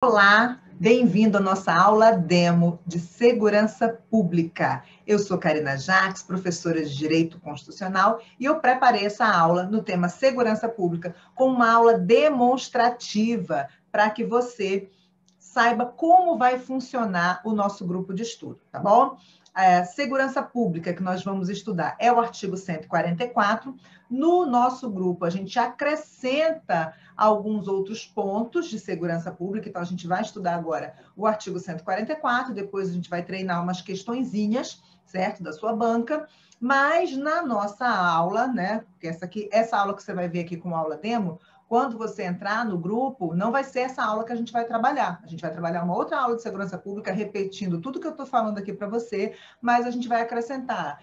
Olá, bem-vindo à nossa aula demo de segurança pública. Eu sou Karina Jacques, professora de Direito Constitucional, e eu preparei essa aula no tema segurança pública com uma aula demonstrativa para que você saiba como vai funcionar o nosso grupo de estudo, tá bom? A segurança pública que nós vamos estudar é o artigo 144. No nosso grupo, a gente acrescenta alguns outros pontos de segurança pública, então a gente vai estudar agora o artigo 144, depois a gente vai treinar umas questõezinhas, certo, da sua banca, mas na nossa aula, né, porque essa aula que você vai ver aqui com aula demo, quando você entrar no grupo, não vai ser essa aula que a gente vai trabalhar. A gente vai trabalhar uma outra aula de segurança pública, repetindo tudo que eu estou falando aqui para você, mas a gente vai acrescentar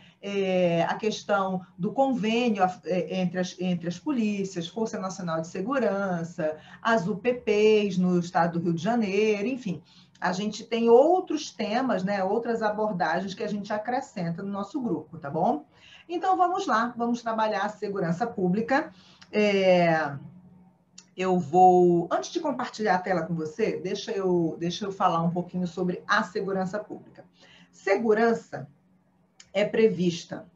a questão do convênio entre as polícias, Força Nacional de Segurança, as UPPs no estado do Rio de Janeiro, enfim. A gente tem outros temas, né, outras abordagens que a gente acrescenta no nosso grupo, tá bom? Então, vamos lá, vamos trabalhar a segurança pública. Eu vou, antes de compartilhar a tela com você, deixa eu falar um pouquinho sobre a segurança pública. Segurança é prevista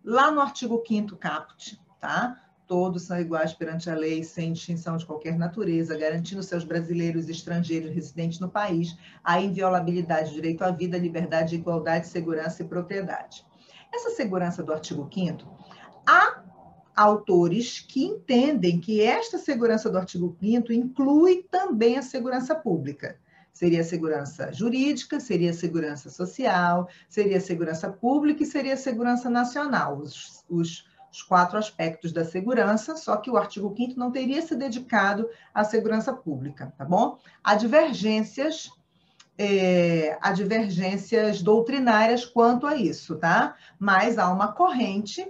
lá no artigo 5º caput, tá? Todos são iguais perante a lei, sem distinção de qualquer natureza, garantindo seus brasileiros e estrangeiros residentes no país a inviolabilidade do direito à vida, liberdade, igualdade, segurança e propriedade. Essa segurança do artigo 5º, há autores que entendem que esta segurança do artigo 5º inclui também a segurança pública. Seria a segurança jurídica, seria a segurança social, seria a segurança pública e seria a segurança nacional, os 4 aspectos da segurança, só que o artigo 5º não teria se dedicado à segurança pública, tá bom? Há divergências doutrinárias quanto a isso, tá? Mas há uma corrente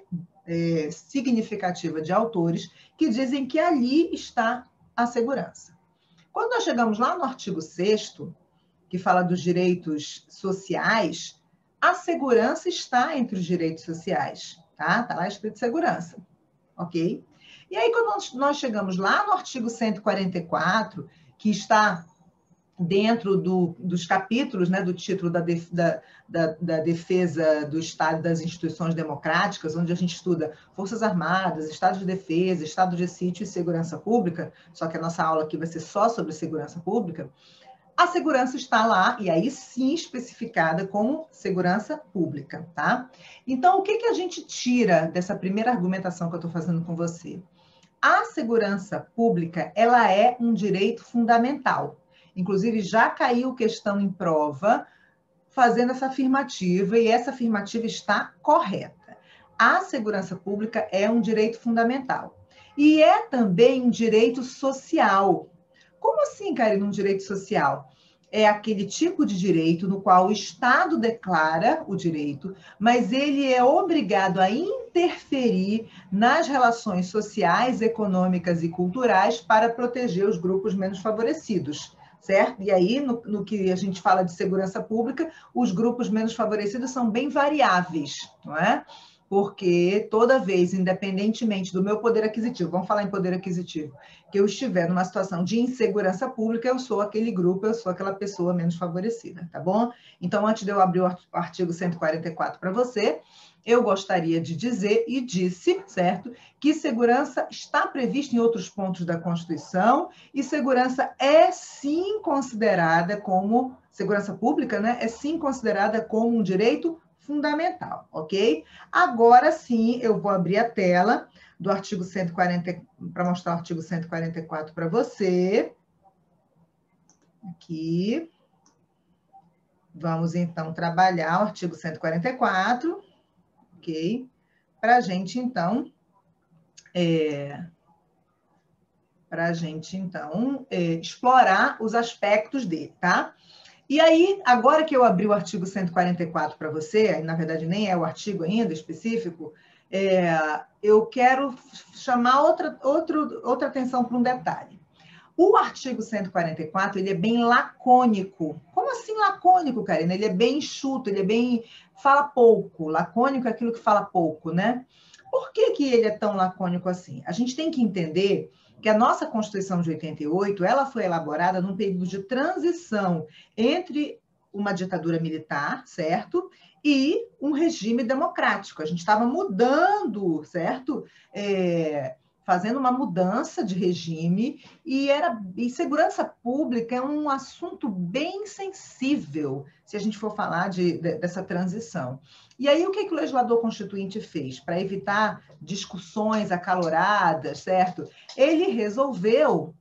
significativa de autores que dizem que ali está a segurança. Quando nós chegamos lá no artigo 6º, que fala dos direitos sociais, a segurança está entre os direitos sociais, tá? Está lá escrito segurança, ok? E aí, quando nós chegamos lá no artigo 144, que está dentro dos capítulos, né, do título da defesa do Estado e das instituições democráticas, onde a gente estuda Forças Armadas, Estado de Defesa, Estado de Sítio e Segurança Pública, só que a nossa aula aqui vai ser só sobre segurança pública, a segurança está lá, e aí sim especificada como segurança pública, tá? Então, o que a gente tira dessa primeira argumentação que eu estou fazendo com você? A segurança pública, ela é um direito fundamental. Inclusive, já caiu questão em prova fazendo essa afirmativa, e essa afirmativa está correta. A segurança pública é um direito fundamental. E é também um direito social. Como assim, Karina, um direito social? É aquele tipo de direito no qual o Estado declara o direito, mas ele é obrigado a interferir nas relações sociais, econômicas e culturais para proteger os grupos menos favorecidos, certo? E aí, no que a gente fala de segurança pública, os grupos menos favorecidos são bem variáveis, não é? Porque toda vez, independentemente do meu poder aquisitivo, vamos falar em poder aquisitivo, que eu estiver numa situação de insegurança pública, eu sou aquele grupo, eu sou aquela pessoa menos favorecida, tá bom? Então, antes de eu abrir o artigo 144 para você, eu gostaria de dizer, e disse, certo, que segurança está prevista em outros pontos da Constituição, e segurança é sim considerada como, segurança pública, né, é sim considerada como um direito fundamental, ok? Agora sim, eu vou abrir a tela do artigo 140, para mostrar o artigo 144 para você. Aqui. Vamos, então, trabalhar o artigo 144, ok? Para a gente, então, explorar os aspectos dele, tá? E aí, agora que eu abri o artigo 144 para você, na verdade nem é o artigo ainda específico, eu quero chamar outra atenção para um detalhe. O artigo 144, ele é bem lacônico. Como assim lacônico, Karina? Ele é bem enxuto, fala pouco. Lacônico é aquilo que fala pouco, né? Por que ele é tão lacônico assim? A gente tem que entender que a nossa Constituição de 88, ela foi elaborada num período de transição entre uma ditadura militar, certo? E um regime democrático. A gente estava mudando, certo? Fazendo uma mudança de regime, e segurança pública é um assunto bem sensível, se a gente for falar dessa transição. E aí, o que o legislador constituinte fez? Para evitar discussões acaloradas, certo? Ele resolveu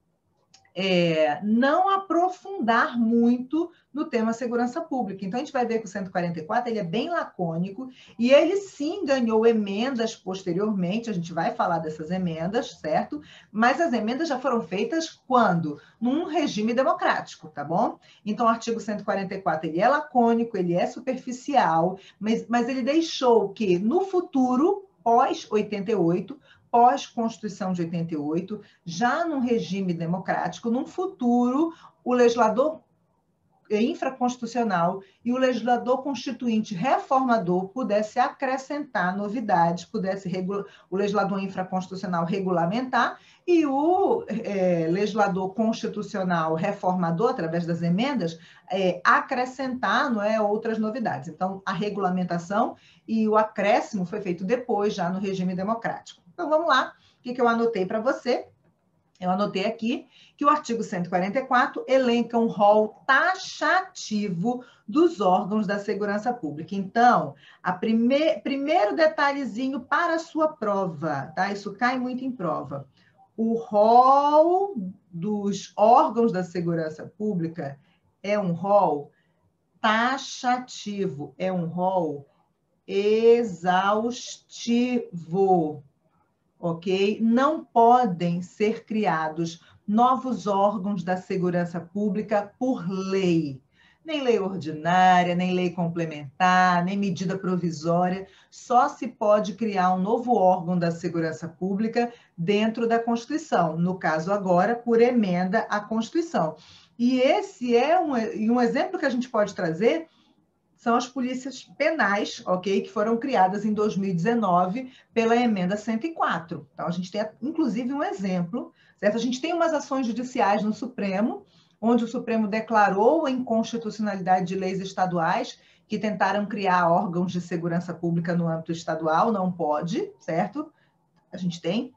não aprofundar muito no tema segurança pública. Então, a gente vai ver que o 144 ele é bem lacônico e ele sim ganhou emendas posteriormente, a gente vai falar dessas emendas, certo? Mas as emendas já foram feitas quando? Num regime democrático, tá bom? Então, o artigo 144 ele é lacônico, ele é superficial, mas ele deixou que, no futuro, pós-88, pós-Constituição de 88, já num regime democrático, num futuro, o legislador infraconstitucional e o legislador constituinte reformador pudesse acrescentar novidades, o legislador infraconstitucional regulamentar e o legislador constitucional reformador, através das emendas, acrescentar outras novidades. Então, a regulamentação e o acréscimo foi feito depois, já no regime democrático. Então, vamos lá. O que eu anotei para você? Eu anotei aqui que o artigo 144 elenca um rol taxativo dos órgãos da segurança pública. Então, primeiro detalhezinho para a sua prova, tá? Isso cai muito em prova. O rol dos órgãos da segurança pública é um rol taxativo, é um rol exaustivo. Ok? Não podem ser criados novos órgãos da segurança pública por lei. Nem lei ordinária, nem lei complementar, nem medida provisória. Só se pode criar um novo órgão da segurança pública dentro da Constituição. No caso agora, por emenda à Constituição. E esse é um exemplo que a gente pode trazer são as polícias penais, ok? Que foram criadas em 2019 pela emenda 104. Então, a gente tem, inclusive, um exemplo, certo? A gente tem umas ações judiciais no Supremo, onde o Supremo declarou a inconstitucionalidade de leis estaduais que tentaram criar órgãos de segurança pública no âmbito estadual, não pode, certo? A gente tem.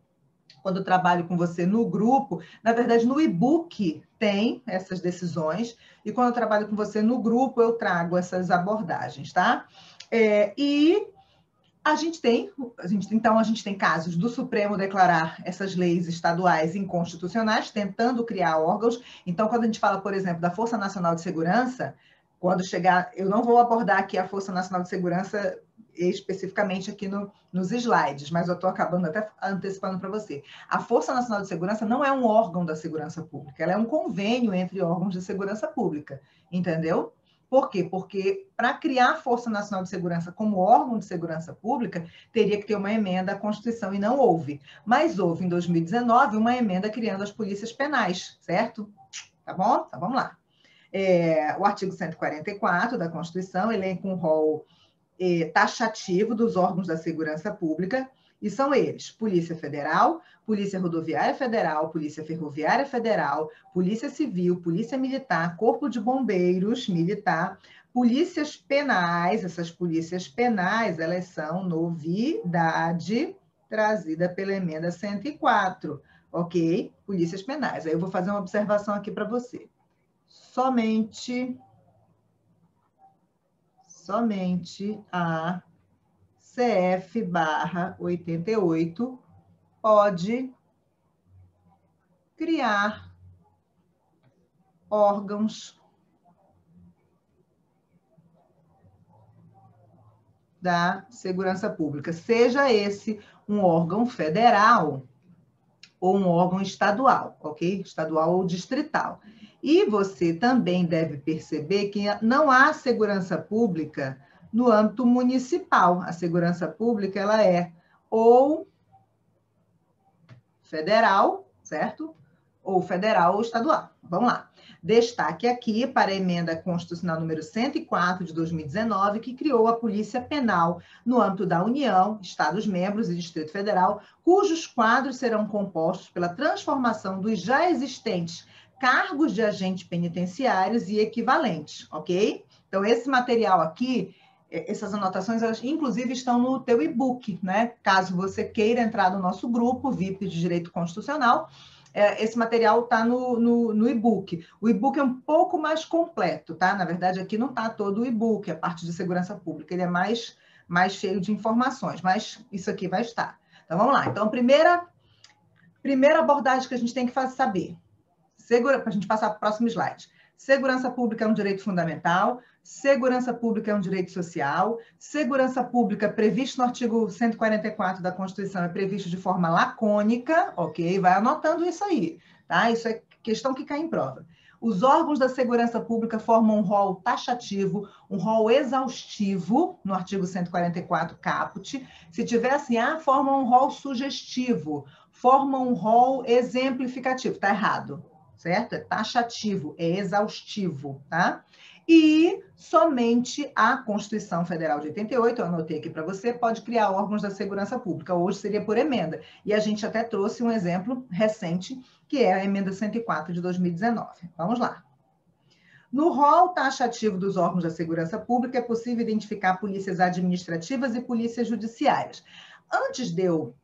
Quando eu trabalho com você no grupo, na verdade, no e-book tem essas decisões, e quando eu trabalho com você no grupo, eu trago essas abordagens, tá? E então, a gente tem casos do Supremo declarar essas leis estaduais inconstitucionais, tentando criar órgãos. Então, quando a gente fala, por exemplo, da Força Nacional de Segurança, quando chegar, eu não vou abordar aqui a Força Nacional de Segurança especificamente aqui nos slides, mas eu estou acabando até antecipando para você. A Força Nacional de Segurança não é um órgão da segurança pública, ela é um convênio entre órgãos de segurança pública, entendeu? Por quê? Porque para criar a Força Nacional de Segurança como órgão de segurança pública, teria que ter uma emenda à Constituição, e não houve. Mas houve, em 2019, uma emenda criando as polícias penais, certo? Tá bom? Então, vamos lá. O artigo 144 da Constituição elenca um rol taxativo dos órgãos da segurança pública, e são eles: Polícia Federal, Polícia Rodoviária Federal, Polícia Ferroviária Federal, Polícia Civil, Polícia Militar, Corpo de Bombeiros Militar, polícias penais. Essas polícias penais, elas são novidade trazida pela emenda 104, ok? Polícias penais. Aí eu vou fazer uma observação aqui para você. Somente a CF/88 pode criar órgãos da segurança pública, seja esse um órgão federal ou um órgão estadual, ok? Estadual ou distrital. E você também deve perceber que não há segurança pública no âmbito municipal. A segurança pública, ela é ou federal, certo? ou federal ou estadual. Vamos lá. Destaque aqui para a emenda constitucional número 104 de 2019, que criou a Polícia Penal no âmbito da União, Estados-membros e Distrito Federal, cujos quadros serão compostos pela transformação dos já existentes cargos de agentes penitenciários e equivalentes, ok? Então, esse material aqui, essas anotações, elas inclusive estão no teu e-book, né? Caso você queira entrar no nosso grupo VIP de Direito Constitucional, esse material está no e-book. O e-book é um pouco mais completo, tá? Na verdade, aqui não está todo o e-book, a parte de segurança pública, ele é mais cheio de informações, mas isso aqui vai estar. Então, vamos lá. Então, primeira abordagem que a gente tem que saber, para a gente passar para o próximo slide. Segurança pública é um direito fundamental, segurança pública é um direito social, segurança pública previsto no artigo 144 da Constituição é previsto de forma lacônica, ok? Vai anotando isso aí, tá? Isso é questão que cai em prova. Os órgãos da segurança pública formam um rol taxativo, um rol exaustivo, no artigo 144 caput. Se tiver assim, formam um rol sugestivo, formam um rol exemplificativo, tá errado. Certo? É taxativo, é exaustivo, tá? E somente a Constituição Federal de 88, eu anotei aqui para você, pode criar órgãos da segurança pública. Hoje seria por emenda. E a gente até trouxe um exemplo recente, que é a emenda 104 de 2019. Vamos lá. No rol taxativo dos órgãos da segurança pública, é possível identificar polícias administrativas e polícias judiciárias. Antes de eu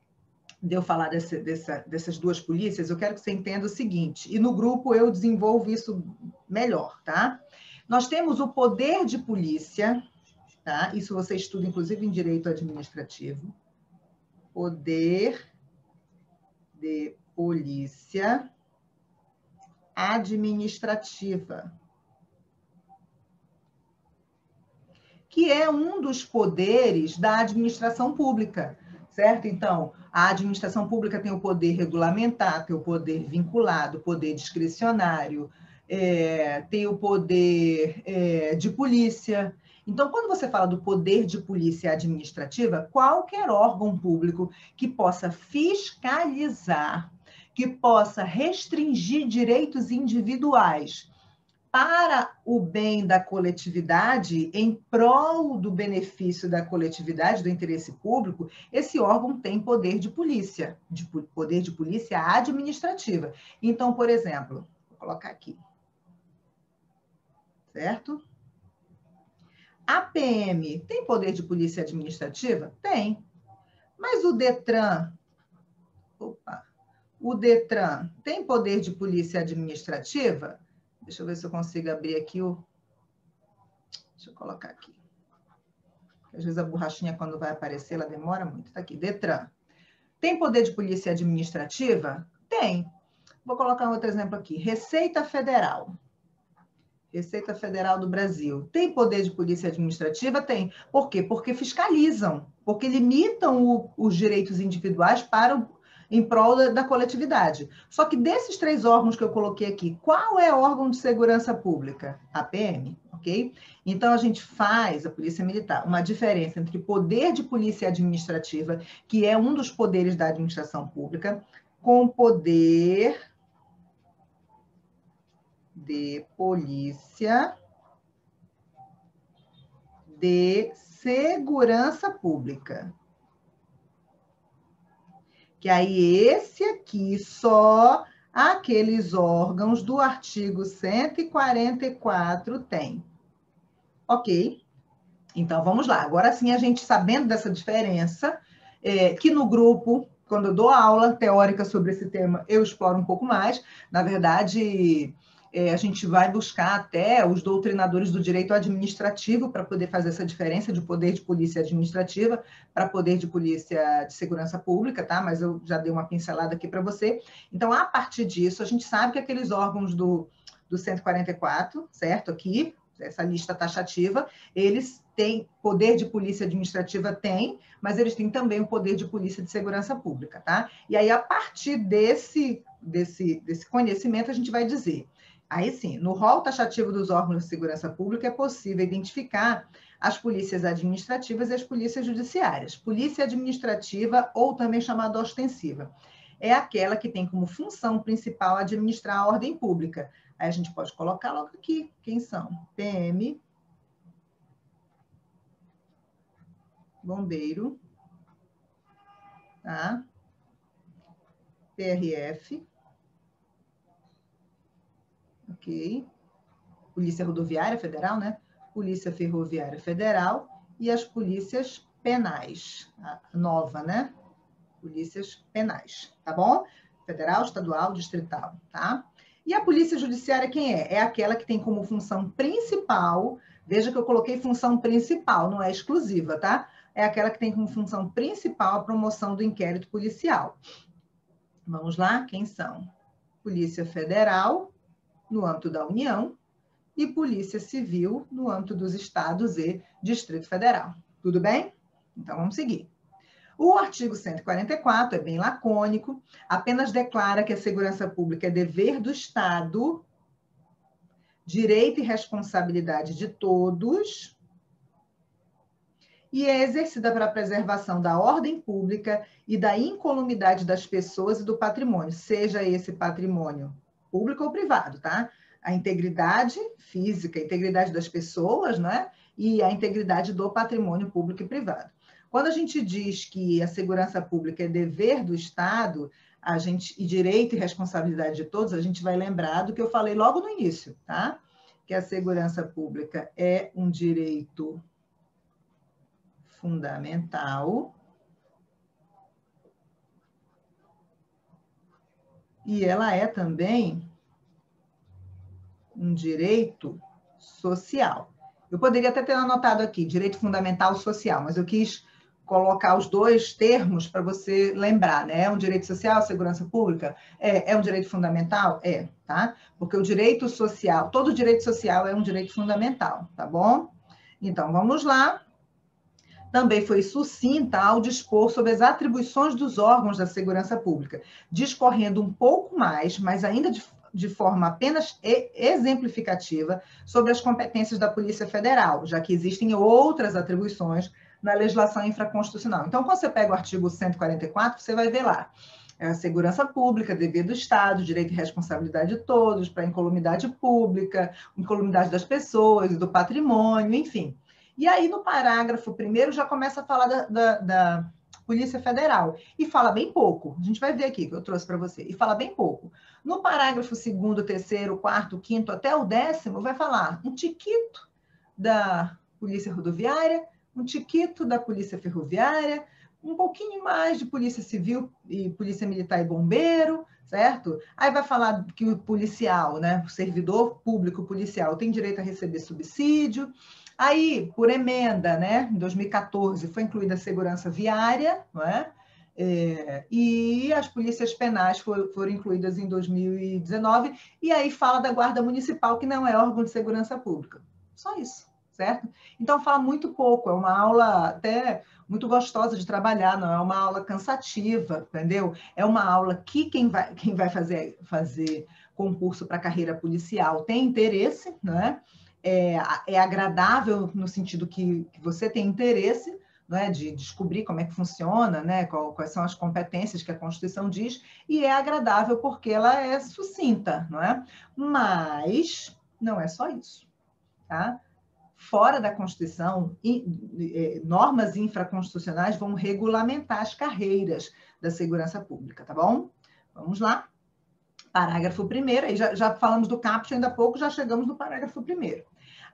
falar dessas duas polícias, eu quero que você entenda o seguinte, e no grupo eu desenvolvo isso melhor, tá? Nós temos o poder de polícia, tá? Isso você estuda, inclusive, em direito administrativo. Poder de polícia administrativa, que é um dos poderes da administração pública, certo? Então, a administração pública tem o poder regulamentar, tem o poder vinculado, o poder discricionário, tem o poder de polícia. Então, quando você fala do poder de polícia administrativa, qualquer órgão público que possa fiscalizar, que possa restringir direitos individuais para o bem da coletividade, em prol do benefício da coletividade, do interesse público, esse órgão tem poder de polícia administrativa. Então, por exemplo, vou colocar aqui, certo? A PM tem poder de polícia administrativa? Tem. Mas o Detran tem poder de polícia administrativa? Deixa eu ver se eu consigo abrir aqui Deixa eu colocar aqui. Às vezes a borrachinha, quando vai aparecer, ela demora muito. Está aqui, Detran. Tem poder de polícia administrativa? Tem. Vou colocar um outro exemplo aqui. Receita Federal. Receita Federal do Brasil. Tem poder de polícia administrativa? Tem. Por quê? Porque fiscalizam, porque limitam os direitos individuais em prol da coletividade. Só que desses três órgãos que eu coloquei aqui, qual é o órgão de segurança pública? A PM, ok? Então, a gente faz, a Polícia Militar, uma diferença entre poder de polícia administrativa, que é um dos poderes da administração pública, com poder de polícia de segurança pública. Que aí esse aqui, só aqueles órgãos do artigo 144 tem. Ok? Então, vamos lá. Agora sim, a gente sabendo dessa diferença, que no grupo, quando eu dou aula teórica sobre esse tema, eu exploro um pouco mais. Na verdade, a gente vai buscar até os doutrinadores do direito administrativo para poder fazer essa diferença de poder de polícia administrativa para poder de polícia de segurança pública, tá? Mas eu já dei uma pincelada aqui para você. Então, a partir disso, a gente sabe que aqueles órgãos do 144, certo? Aqui, essa lista taxativa, eles têm poder de polícia administrativa, mas eles têm também o poder de polícia de segurança pública, tá? E aí, a partir desse conhecimento, a gente vai dizer... Aí sim, no rol taxativo dos órgãos de segurança pública é possível identificar as polícias administrativas e as polícias judiciárias. Polícia administrativa, ou também chamada ostensiva, é aquela que tem como função principal administrar a ordem pública. Aí a gente pode colocar logo aqui quem são. PM, bombeiro, tá? PRF, ok? Polícia Rodoviária Federal, né? Polícia Ferroviária Federal e as polícias penais, a nova, né? Polícias penais, tá bom? Federal, estadual, distrital, tá? E a polícia judiciária quem é? É aquela que tem como função principal, veja que eu coloquei função principal, não é exclusiva, tá? É aquela que tem como função principal a promoção do inquérito policial. Vamos lá, quem são? Polícia Federal, no âmbito da União, e Polícia Civil, no âmbito dos estados e Distrito Federal. Tudo bem? Então, vamos seguir. O artigo 144 é bem lacônico, apenas declara que a segurança pública é dever do Estado, direito e responsabilidade de todos, e é exercida para a preservação da ordem pública e da incolumidade das pessoas e do patrimônio, seja esse patrimônio público ou privado, tá? A integridade física, a integridade das pessoas, né? E a integridade do patrimônio público e privado. Quando a gente diz que a segurança pública é dever do Estado, e direito e responsabilidade de todos, a gente vai lembrar do que eu falei logo no início, tá? Que a segurança pública é um direito fundamental e ela é também um direito social. Eu poderia até ter anotado aqui, direito fundamental social, mas eu quis colocar os dois termos para você lembrar, né? É um direito social, segurança pública? É um direito fundamental? É, tá? Porque o direito social, todo direito social é um direito fundamental, tá bom? Então, vamos lá. Também foi sucinta ao dispor sobre as atribuições dos órgãos da segurança pública, discorrendo um pouco mais, mas ainda de forma apenas exemplificativa, sobre as competências da Polícia Federal, já que existem outras atribuições na legislação infraconstitucional. Então, quando você pega o artigo 144, você vai ver lá, a segurança pública, dever do Estado, direito e responsabilidade de todos, para a incolumidade pública, incolumidade das pessoas e do patrimônio, enfim. E aí, no parágrafo 1º, já começa a falar da Polícia Federal. E fala bem pouco. A gente vai ver aqui que eu trouxe para você. E fala bem pouco. No parágrafo 2º, 3º, 4º, 5º, até o 10º, vai falar um tiquito da Polícia Rodoviária, um tiquito da Polícia Ferroviária, um pouquinho mais de Polícia Civil e Polícia Militar e Bombeiro, certo? Aí vai falar que o policial, né, o servidor público policial tem direito a receber subsídio. Aí, por emenda, né, em 2014, foi incluída a segurança viária, não é? E as polícias penais foram incluídas em 2019, e aí fala da Guarda Municipal, que não é órgão de segurança pública. Só isso, certo? Então, fala muito pouco, é uma aula até muito gostosa de trabalhar, não é uma aula cansativa, entendeu? É uma aula que quem vai fazer concurso para carreira policial tem interesse, não é? É agradável no sentido que você tem interesse, não é, de descobrir como é que funciona, né, quais são as competências que a Constituição diz, e é agradável porque ela é sucinta, não é? Mas não é só isso, tá? Fora da Constituição, normas infraconstitucionais vão regulamentar as carreiras da segurança pública, tá bom? Vamos lá. Parágrafo 1º, aí já falamos do caput ainda há pouco, já chegamos no parágrafo 1º.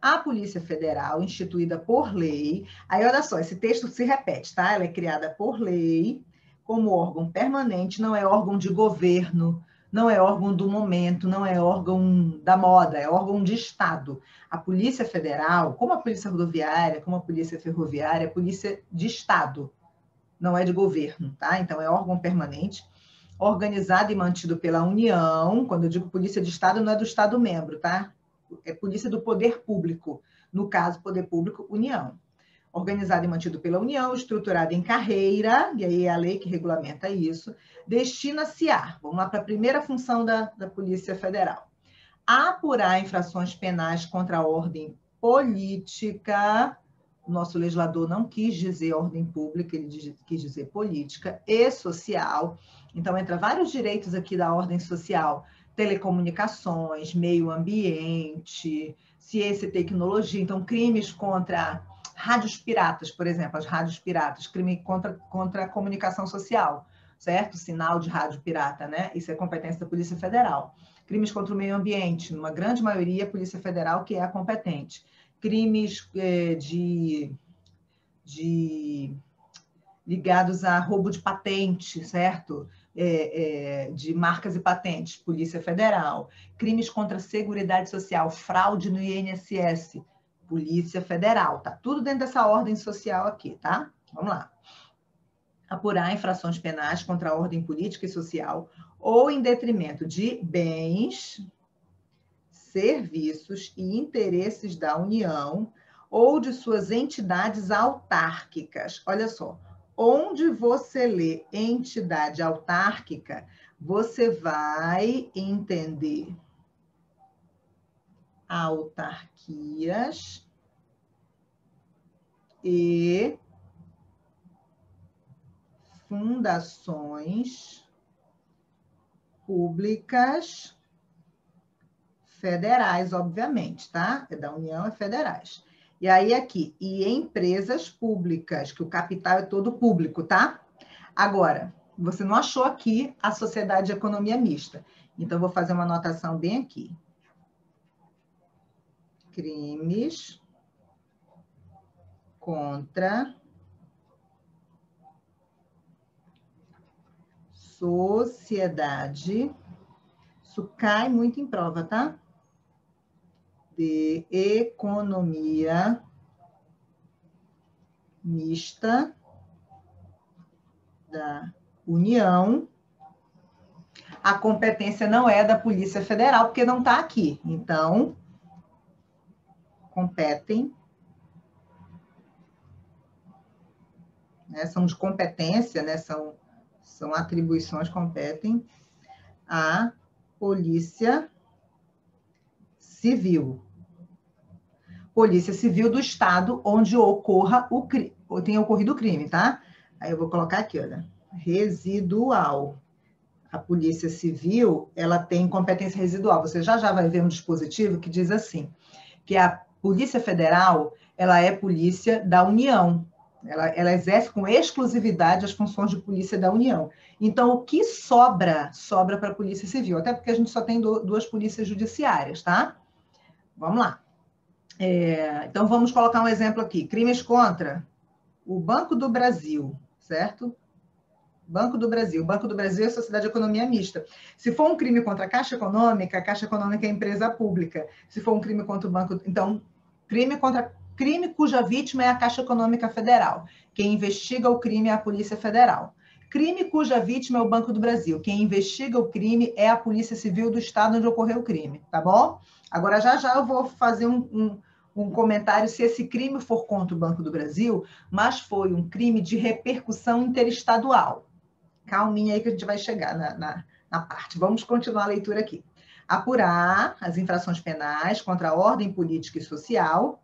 A Polícia Federal, instituída por lei, aí olha só, esse texto se repete, tá? Ela é criada por lei, como órgão permanente, não é órgão de governo, não é órgão do momento, não é órgão da moda, é órgão de Estado. A Polícia Federal, como a Polícia Rodoviária, como a Polícia Ferroviária, é polícia de Estado, não é de governo, tá? Então, é órgão permanente, organizado e mantido pela União. Quando eu digo polícia de Estado, não é do Estado membro, tá? É polícia do poder público, no caso, poder público, União. Organizado e mantido pela União, estruturado em carreira, e aí é a lei que regulamenta isso, destina-se a, vamos lá para a primeira função da Polícia Federal, apurar infrações penais contra a ordem política. O nosso legislador não quis dizer ordem pública, ele quis dizer política e social, Então, entra vários direitos aqui da ordem social, telecomunicações, meio ambiente, ciência e tecnologia. Então, crimes contra rádios piratas, por exemplo, as rádios piratas, crime contra a comunicação social, certo? Sinal de rádio pirata, né? Isso é competência da Polícia Federal. Crimes contra o meio ambiente, numa grande maioria, a Polícia Federal que é a competente. Crimes ligados a roubo de patente, certo? De marcas e patentes, Polícia Federal. Crimes contra a Seguridade Social, fraude no INSS, Polícia Federal. Tá tudo dentro dessa ordem social aqui, tá? Vamos lá. Apurar infrações penais contra a ordem política e social ou em detrimento de bens, serviços e interesses da União ou de suas entidades autárquicas. Olha só, onde você lê entidade autárquica, você vai entender autarquias e fundações públicas federais, obviamente, tá? É da União, é federais. E aí aqui, e empresas públicas, que o capital é todo público, tá? Agora, você não achou aqui a sociedade de economia mista. Então, eu vou fazer uma anotação bem aqui. Crimes contra sociedade. Isso cai muito em prova, tá? De economia mista da União. A competência não é da Polícia Federal, porque não está aqui. Então, competem, né? São de competência, né? São atribuições, competem à Polícia Civil. Polícia Civil do Estado onde tenha ocorrido o crime, tá? Aí eu vou colocar aqui, olha, residual. A Polícia Civil, ela tem competência residual. Você já vai ver um dispositivo que diz assim, que a Polícia Federal, ela é polícia da União. Ela exerce com exclusividade as funções de polícia da União. Então, o que sobra para a Polícia Civil, até porque a gente só tem duas polícias judiciárias, tá? Vamos lá. Então, vamos colocar um exemplo aqui. Crimes contra o Banco do Brasil, certo? Banco do Brasil. Banco do Brasil é Sociedade de Economia Mista. Se for um crime contra a Caixa Econômica é empresa pública. Se for um crime contra o Banco... Então, crime cuja vítima é a Caixa Econômica Federal. Quem investiga o crime é a Polícia Federal. Crime cuja vítima é o Banco do Brasil. Quem investiga o crime é a Polícia Civil do Estado onde ocorreu o crime, tá bom? Agora, já eu vou fazer um comentário se esse crime for contra o Banco do Brasil, mas foi um crime de repercussão interestadual. Calminha aí que a gente vai chegar na parte. Vamos continuar a leitura aqui. Apurar as infrações penais contra a ordem política e social,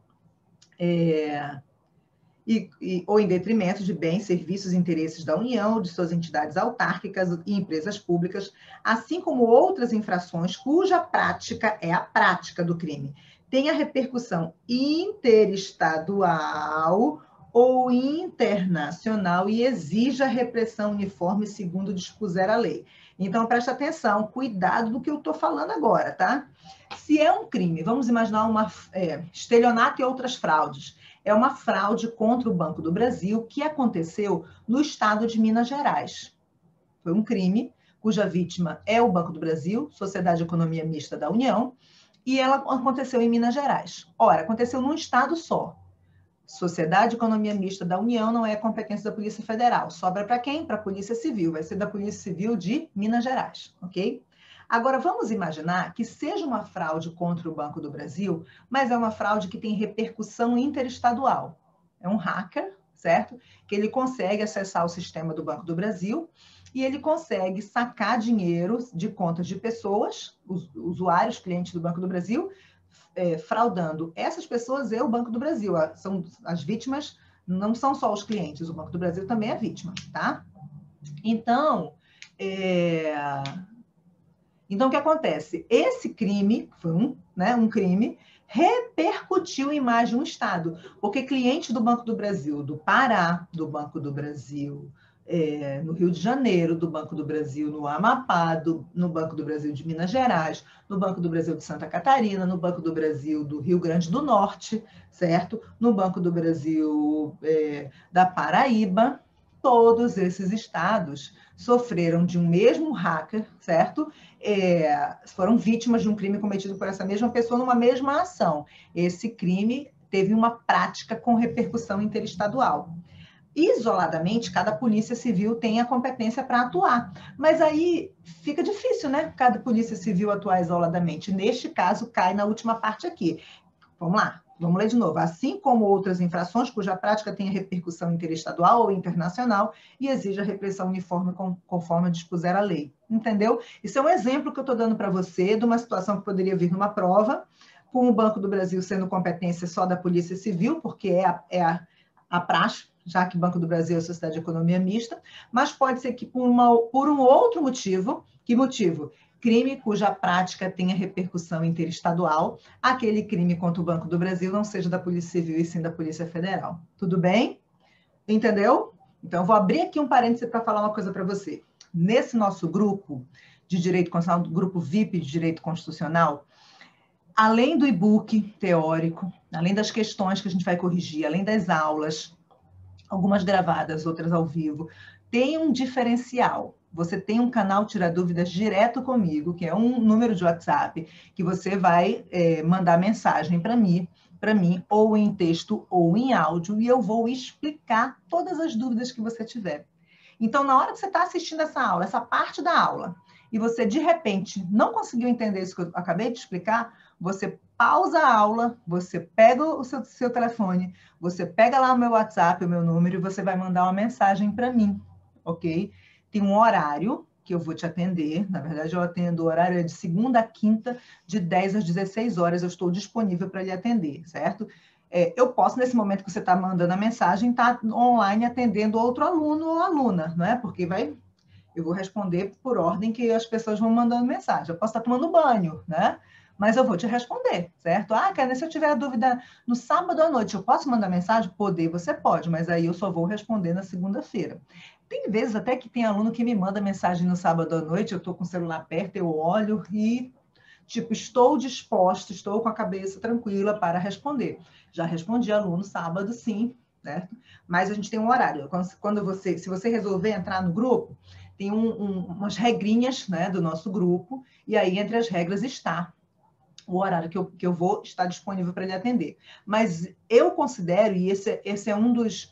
ou em detrimento de bens, serviços e interesses da União, de suas entidades autárquicas e empresas públicas, assim como outras infrações cuja prática é a prática do crime, tenha repercussão interestadual ou internacional e exija repressão uniforme segundo dispuser a lei. Então, presta atenção, cuidado do que eu estou falando agora, tá? Se é um crime, vamos imaginar estelionato e outras fraudes. É uma fraude contra o Banco do Brasil que aconteceu no estado de Minas Gerais. Foi um crime cuja vítima é o Banco do Brasil, Sociedade de Economia Mista da União, e ela aconteceu em Minas Gerais. Ora, aconteceu num estado só. Sociedade de Economia Mista da União não é competência da Polícia Federal. Sobra para quem? Para a Polícia Civil. Vai ser da Polícia Civil de Minas Gerais, ok? Agora, vamos imaginar que seja uma fraude contra o Banco do Brasil, mas é uma fraude que tem repercussão interestadual. É um hacker, certo? Que ele consegue acessar o sistema do Banco do Brasil e ele consegue sacar dinheiro de contas de pessoas, usuários, clientes do Banco do Brasil, fraudando essas pessoas e o Banco do Brasil. As vítimas não são só os clientes, o Banco do Brasil também é vítima, tá? Então, Então, o que acontece? Esse crime, foi um crime, repercutiu em mais de um estado, porque clientes do Banco do Brasil, do Pará, do Banco do Brasil, no Rio de Janeiro, do Banco do Brasil no Amapá, no Banco do Brasil de Minas Gerais, no Banco do Brasil de Santa Catarina, no Banco do Brasil do Rio Grande do Norte, certo? No Banco do Brasil da Paraíba, todos esses estados sofreram de um mesmo hacker, certo? Foram vítimas de um crime cometido por essa mesma pessoa numa mesma ação. Esse crime teve uma prática com repercussão interestadual. Isoladamente, cada polícia civil tem a competência para atuar. Mas aí fica difícil, né? Cada polícia civil atuar isoladamente. Neste caso, cai na última parte aqui. Vamos lá, vamos ler de novo. Assim como outras infrações cuja prática tenha repercussão interestadual ou internacional e exija repressão uniforme conforme dispuser a lei. Entendeu? Isso é um exemplo que eu estou dando para você de uma situação que poderia vir numa prova, com o Banco do Brasil sendo competência só da Polícia Civil, porque é a praxe, já que o Banco do Brasil é Sociedade de Economia Mista, mas pode ser que por um outro motivo. Que motivo? Crime cuja prática tenha repercussão interestadual, aquele crime contra o Banco do Brasil não seja da Polícia Civil e sim da Polícia Federal. Tudo bem? Entendeu? Então, eu vou abrir aqui um parêntese para falar uma coisa para você. Nesse nosso grupo de Direito Constitucional, grupo VIP de Direito Constitucional, além do e-book teórico, além das questões que a gente vai corrigir, além das aulas, algumas gravadas, outras ao vivo, tem um diferencial. Você tem um canal Tira Dúvidas direto comigo, que é um número de WhatsApp, que você vai mandar mensagem para mim, ou em texto ou em áudio, e eu vou explicar todas as dúvidas que você tiver. Então, na hora que você está assistindo essa aula, essa parte da aula, e você, de repente, não conseguiu entender isso que eu acabei de explicar, você pausa a aula, você pega o seu telefone, você pega lá o meu WhatsApp, o meu número, e você vai mandar uma mensagem para mim, ok? Tem um horário que eu vou te atender, na verdade eu atendo, o horário é de segunda a quinta, de 10 às 16 horas, eu estou disponível para lhe atender, certo? Eu posso, nesse momento que você está mandando a mensagem, estar online atendendo outro aluno ou aluna, não é? Porque eu vou responder por ordem que as pessoas vão mandando mensagem. Eu posso estar tomando banho, né? Mas eu vou te responder, certo? Karen, se eu tiver dúvida no sábado à noite, eu posso mandar mensagem? Poder, você pode, mas aí eu só vou responder na segunda-feira. Tem vezes até que tem aluno que me manda mensagem no sábado à noite, eu estou com o celular perto, eu olho e, estou disposta, estou com a cabeça tranquila para responder. Já respondi aluno sábado, sim, certo? Mas a gente tem um horário. Se você resolver entrar no grupo, tem umas regrinhas, né, do nosso grupo, e aí entre as regras está o horário que eu vou estar disponível para lhe atender. Mas eu considero, e esse é um dos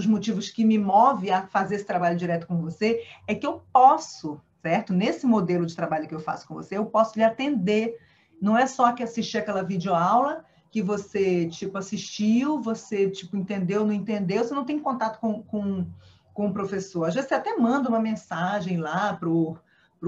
motivos que me move a fazer esse trabalho direto com você, é que eu posso, certo? Nesse modelo de trabalho que eu faço com você, eu posso lhe atender. Não é só que assistir aquela videoaula que você, assistiu, você, entendeu, não entendeu, você não tem contato com o professor. Às vezes você até manda uma mensagem lá para o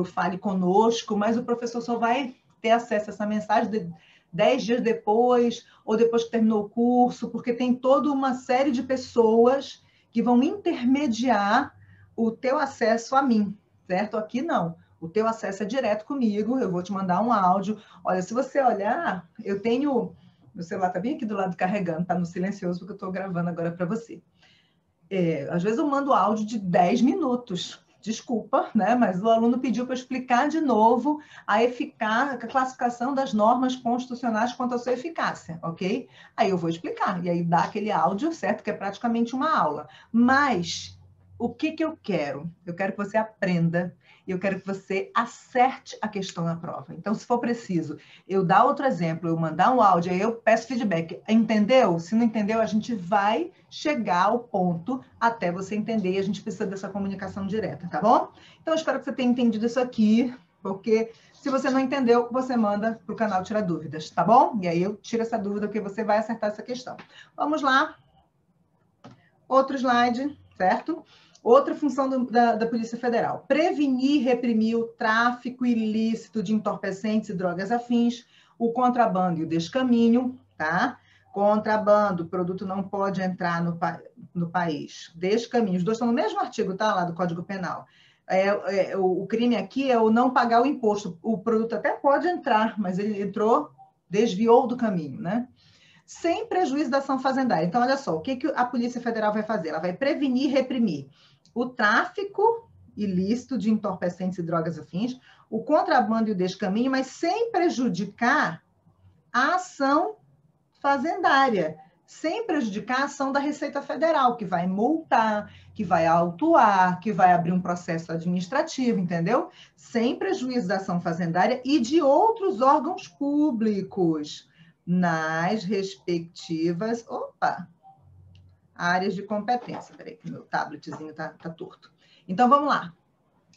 Fale Conosco, mas o professor só vai ter acesso a essa mensagem 10 dias depois, ou depois que terminou o curso, porque tem toda uma série de pessoas que vão intermediar o teu acesso a mim, certo? Aqui não. O teu acesso é direto comigo, eu vou te mandar um áudio. Olha, se você olhar, eu tenho... Meu celular está bem aqui do lado carregando, está no silencioso, porque eu estou gravando agora para você. Às vezes eu mando áudio de 10 minutos, desculpa, né? Mas o aluno pediu para explicar de novo a classificação das normas constitucionais quanto à sua eficácia, ok? Aí eu vou explicar, e aí dá aquele áudio, certo? Que é praticamente uma aula. Mas o que eu quero? Eu quero que você aprenda, e eu quero que você acerte a questão na prova. Então, se for preciso, eu dar outro exemplo, eu mandar um áudio, aí eu peço feedback. Entendeu? Se não entendeu, a gente vai chegar ao ponto até você entender, e a gente precisa dessa comunicação direta, tá bom? Então, eu espero que você tenha entendido isso aqui, porque se você não entendeu, você manda para o canal Tira Dúvidas, tá bom? E aí eu tiro essa dúvida, porque você vai acertar essa questão. Vamos lá. Outro slide, certo? Outra função da Polícia Federal: prevenir e reprimir o tráfico ilícito de entorpecentes e drogas afins, o contrabando e o descaminho, tá? Contrabando, o produto não pode entrar no país. Descaminho, os dois estão no mesmo artigo, tá? Lá do Código Penal. O crime aqui é o não pagar o imposto. O produto até pode entrar, mas ele entrou, desviou do caminho, né? Sem prejuízo da ação fazendária. Então, olha só, o que a Polícia Federal vai fazer? Ela vai prevenir e reprimir o tráfico ilícito de entorpecentes e drogas afins, o contrabando e o descaminho, mas sem prejudicar a ação fazendária, sem prejudicar a ação da Receita Federal, que vai multar, que vai autuar, que vai abrir um processo administrativo, entendeu? Sem prejuízo da ação fazendária e de outros órgãos públicos nas respectivas áreas de competência. Peraí, que meu tabletzinho tá torto. Então, vamos lá.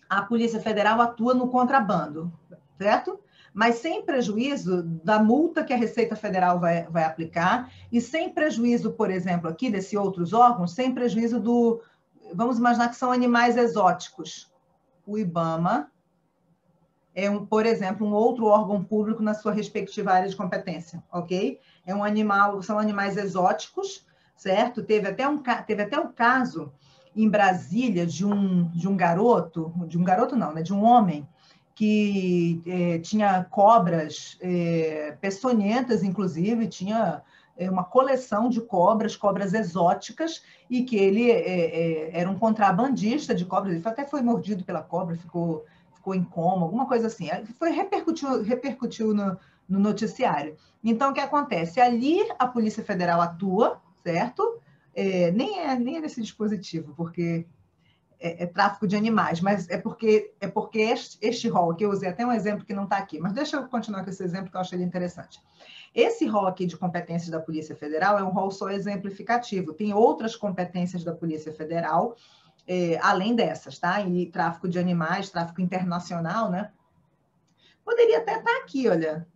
A Polícia Federal atua no contrabando, certo? Mas sem prejuízo da multa que a Receita Federal vai aplicar e sem prejuízo, por exemplo, aqui desses outros órgãos, sem prejuízo do... Vamos imaginar que são animais exóticos. O IBAMA é, por exemplo, um outro órgão público na sua respectiva área de competência, ok? São animais exóticos, certo? Teve até um caso em Brasília de um garoto não, né? De um homem que tinha cobras peçonhentas, inclusive, tinha uma coleção de cobras exóticas, e que ele era um contrabandista de cobras. Ele até foi mordido pela cobra, ficou em coma, alguma coisa assim. Repercutiu no noticiário. Então, o que acontece? Ali a Polícia Federal atua, certo? Nem é nesse dispositivo, porque é tráfico de animais, mas é porque este rol aqui, eu usei até um exemplo que não está aqui, mas deixa eu continuar com esse exemplo que eu achei interessante. Esse rol aqui de competências da Polícia Federal é um rol só exemplificativo. Tem outras competências da Polícia Federal, além dessas, tá? E tráfico de animais, tráfico internacional, né? Poderia até estar aqui, olha,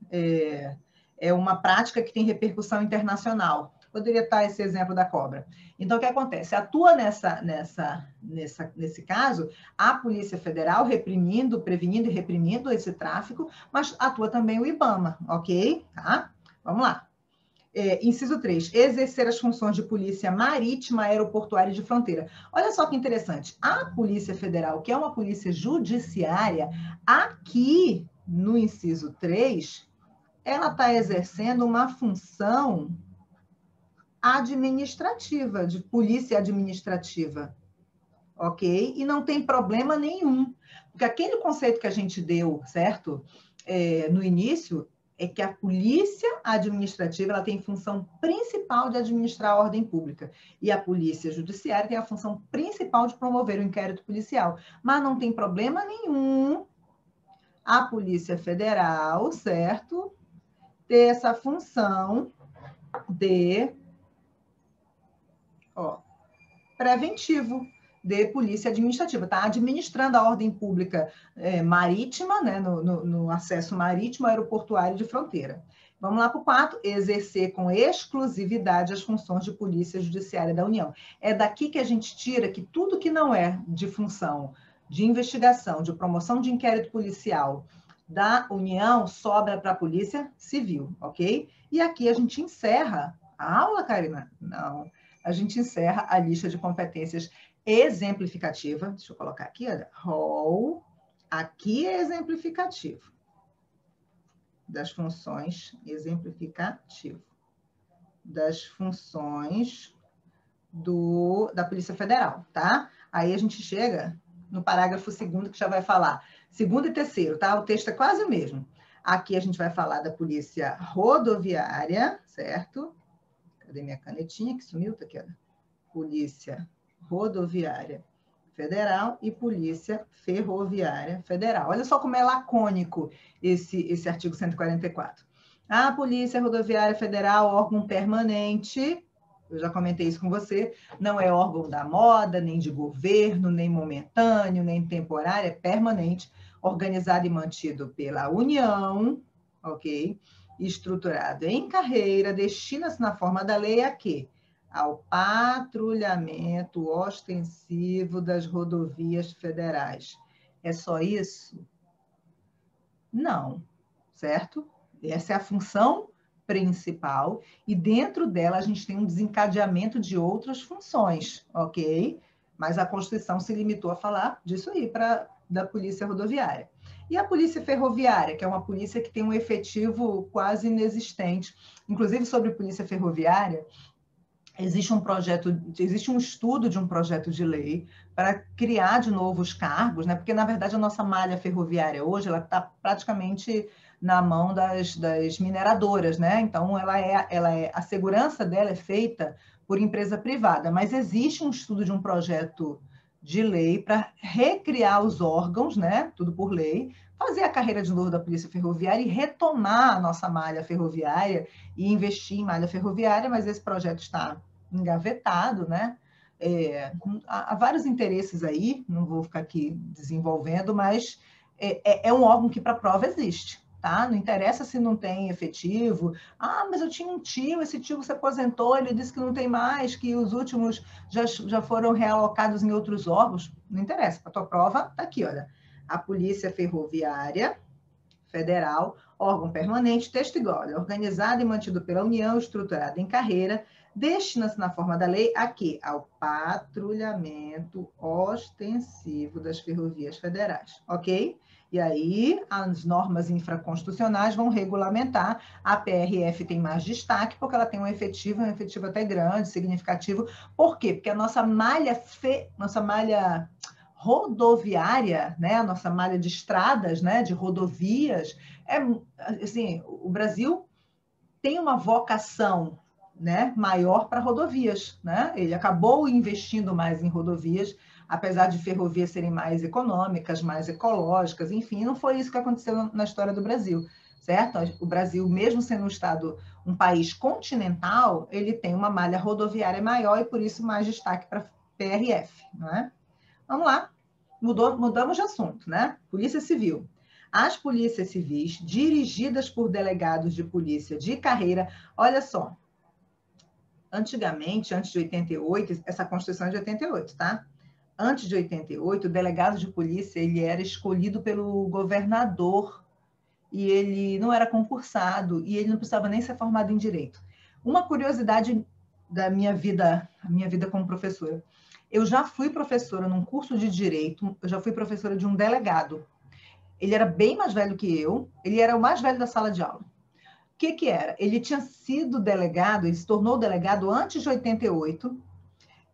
é uma prática que tem repercussão internacional. Poderia estar esse exemplo da cobra. Então, o que acontece? Atua nesse caso a Polícia Federal prevenindo e reprimindo esse tráfico, mas atua também o IBAMA, ok? Tá? Vamos lá. Inciso 3, exercer as funções de polícia marítima, aeroportuária e de fronteira. Olha só que interessante. A Polícia Federal, que é uma polícia judiciária, aqui no inciso 3, ela está exercendo uma função administrativa, de polícia administrativa, ok? E não tem problema nenhum, porque aquele conceito que a gente deu, certo? No início, é que a polícia administrativa ela tem função principal de administrar a ordem pública, e a polícia judiciária tem a função principal de promover o inquérito policial, mas não tem problema nenhum a Polícia Federal, certo? Ter essa função de preventivo, de polícia administrativa, está administrando a ordem pública marítima, né, no acesso marítimo, aeroportuário e de fronteira. Vamos lá para o 4, exercer com exclusividade as funções de polícia judiciária da União. É daqui que a gente tira que tudo que não é de função de investigação, de promoção de inquérito policial da União, sobra para a Polícia Civil, ok? E aqui a gente encerra a aula, Karina? Não. A gente encerra a lista de competências exemplificativa. Deixa eu colocar aqui, olha, rol. Aqui é exemplificativo. Das funções, exemplificativo. Das funções da Polícia Federal, tá? Aí a gente chega no parágrafo 2º, que já vai falar 2º e 3º, tá? O texto é quase o mesmo. Aqui a gente vai falar da Polícia Rodoviária, certo? Cadê minha canetinha que sumiu? Tá aqui, ó. Polícia Rodoviária Federal e Polícia Ferroviária Federal. Olha só como é lacônico esse artigo 144. A Polícia Rodoviária Federal, órgão permanente, eu já comentei isso com você, não é órgão da moda, nem de governo, nem momentâneo, nem temporário, é permanente, organizado e mantido pela União, ok? Estruturado em carreira, destina-se na forma da lei a quê? Ao patrulhamento ostensivo das rodovias federais. É só isso? Não, certo? Essa é a função principal, e dentro dela a gente tem um desencadeamento de outras funções, ok? Mas a Constituição se limitou a falar disso aí, da Polícia Rodoviária. E a Polícia Ferroviária, que é uma polícia que tem um efetivo quase inexistente. Inclusive, sobre Polícia Ferroviária, existe um estudo de um projeto de lei para criar de novo os cargos, né? Porque, na verdade, a nossa malha ferroviária hoje ela está praticamente na mão das mineradoras, né? Então, a segurança dela é feita por empresa privada, mas existe um estudo de um projeto de lei para recriar os órgãos, né? Tudo por lei, fazer a carreira de novo da Polícia Ferroviária e retomar a nossa malha ferroviária e investir em malha ferroviária, mas esse projeto está engavetado, né? Há vários interesses aí, não vou ficar aqui desenvolvendo, mas é um órgão que para prova existe, tá? Não interessa se não tem efetivo. Ah, mas eu tinha um tio, esse tio se aposentou, ele disse que não tem mais, que os últimos já foram realocados em outros órgãos. Não interessa, para tua prova está aqui, olha. A Polícia Ferroviária Federal, órgão permanente, texto igual, organizado e mantido pela União, estruturado em carreira, destina-se na forma da lei a quê? Ao patrulhamento ostensivo das ferrovias federais, ok? E aí, as normas infraconstitucionais vão regulamentar. A PRF tem mais destaque, porque ela tem um efetivo até grande, significativo. Por quê? Porque a nossa malha rodoviária, né, a nossa malha de estradas, né, de rodovias, assim, o Brasil tem uma vocação, né, maior para rodovias, né? Ele acabou investindo mais em rodovias, apesar de ferrovias serem mais econômicas, mais ecológicas, enfim, não foi isso que aconteceu na história do Brasil, certo? O Brasil, mesmo sendo um país continental, ele tem uma malha rodoviária maior e por isso mais destaque para PRF, não é? Vamos lá, mudamos de assunto, né? Polícia Civil. As polícias civis, dirigidas por delegados de polícia de carreira, olha só, antigamente, antes de 88, essa Constituição é de 88, tá? Antes de 88, o delegado de polícia ele era escolhido pelo governador e ele não era concursado e ele não precisava nem ser formado em direito. Uma curiosidade da minha vida como professora. Eu já fui professora num curso de direito, eu já fui professora de um delegado. Ele era bem mais velho que eu, ele era o mais velho da sala de aula. O que era? Ele tinha sido delegado, ele se tornou delegado antes de 88,